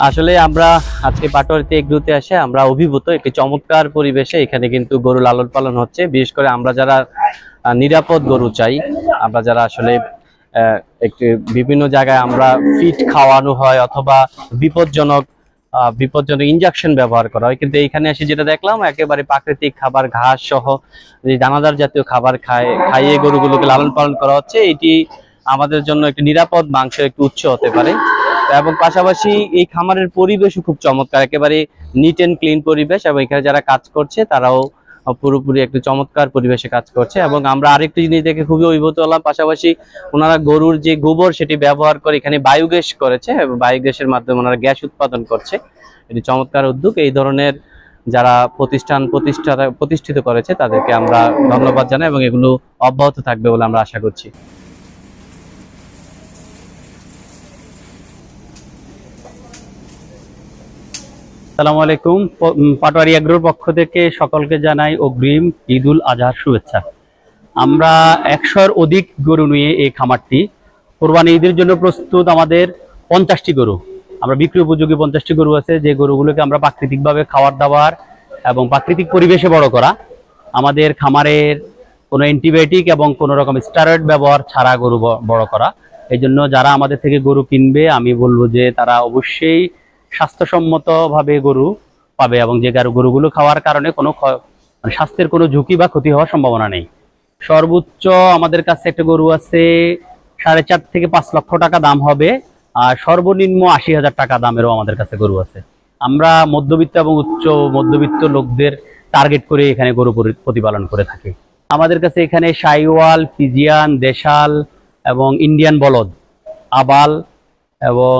আসলে আমরা আজকে পাটোয়ারিতে এগ্রোতে এসে আমরা অভিভূত। একটি চমৎকার পরিবেশে এখানে কিন্তু গরু লালন পালন হচ্ছে। বিশেষ করে আমরা যারা নিরাপদ গরু চাই, আমরা যারা আসলে একটি বিভিন্ন জায়গায় আমরা ফিড খাওয়ানো হয় অথবা বিপজ্জনক ইনজেকশন ব্যবহার করা হয়, কিন্তু এইখানে এসে যেটা দেখলাম একেবারে প্রাকৃতিক খাবার, ঘাস সহ যে দানাদার জাতীয় খাবার খাইয়ে গরুগুলোকে লালন পালন করা হচ্ছে। এটি আমাদের জন্য একটি নিরাপদ মাংসের একটি উৎস হতে পারে। এবং পাশাপাশি এই খামারের পরিবেশও খুব চমৎকার, একেবারে নিট এন্ড ক্লিন পরিবেশ, এবং এখানে যারা কাজ করছে তারাও পুরোপুরি একটি চমৎকার পরিবেশে কাজ করছে। এবং আমরা আরেকটি জিনিস দেখে খুবই অভিভূত হলাম, পাশাপাশি ওনারা গরুর যে গোবর সেটি ব্যবহার করে এখানে বায়োগ্যাস করেছে এবং বায়োগ্যাসের মাধ্যমে ওনারা গ্যাস উৎপাদন করছে। এটি চমৎকার উদ্যোগ। এই ধরনের যারা প্রতিষ্ঠিত করেছে তাদেরকে আমরা ধন্যবাদ জানাই এবং এগুলো অব্যাহত থাকবে বলে আমরা আশা করছি। আসসালামু আলাইকুম। পাটোয়ারি এগ্রোর পক্ষ থেকে সকলকে জানাই অগ্রিম ঈদুল আজহার শুভেচ্ছা। আমরা 100-র অধিক গরু নিয়ে এই খামারটি, কোরবানি ঈদের জন্য প্রস্তুত। আমাদের 50টি গরু, আমরা বিক্রি উপযোগী 50টি গরু আছে, যে গরুগুলোকে আমরা প্রাকৃতিকভাবে খাবার দাবার এবং প্রাকৃতিক পরিবেশে বড় করা। আমাদের খামারের কোনো অ্যান্টিবায়োটিক এবং কোনো রকম স্টেরয়েড ব্যবহার ছাড়া গরু বড় করা। এই জন্য যারা আমাদের থেকে গরু কিনবে, আমি বলবো যে তারা অবশ্যই স্বাস্থ্যসম্মতভাবে গরু পাবে এবং যে গরুগুলো খাওয়ার কারণে কোনো স্বাস্থ্যের কোনো ঝুঁকি বা ক্ষতি হওয়ার সম্ভাবনা নেই। সর্বোচ্চ আমাদের কাছে একটা গরু আছে 4.5 থেকে 5 লক্ষ টাকা দাম হবে, আর সর্বনিম্ন 80,000 টাকা দামেরও আমাদের কাছে গরু আছে। আমরা মধ্যবিত্ত এবং উচ্চ মধ্যবিত্ত লোকদের টার্গেট করে এখানে গরু প্রতিপালন করে থাকি। আমাদের কাছে এখানে শাইওয়াল, ফিজিয়ান, দেশাল এবং ইন্ডিয়ান বলদ, আবাল এবং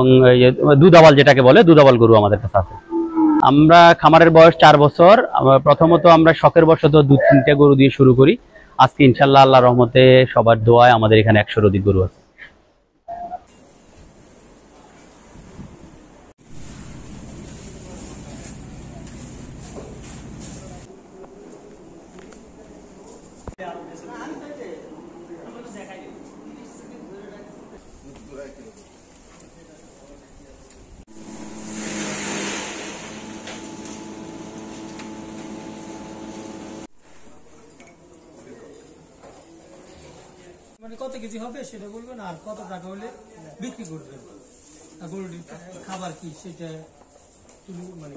দুধাবাল, যেটাকে বলে দুধাবাল গরু আমাদের কাছে আছে। আমরা খামারের বয়স 4 বছর। প্রথমত আমরা শখের বশত 2-3টে গরু দিয়ে শুরু করি। আজকে ইনশাল্লাহ আল্লাহর রহমতে সবার দোয়ায় আমাদের এখানে 100-র অধিক গরু আছে। মানে কত কেজি হবে সেটা বলবেন, আর কত টাকা হলে বিক্রি করবেন, গরুর খাবার কি সেটা তুমি মানে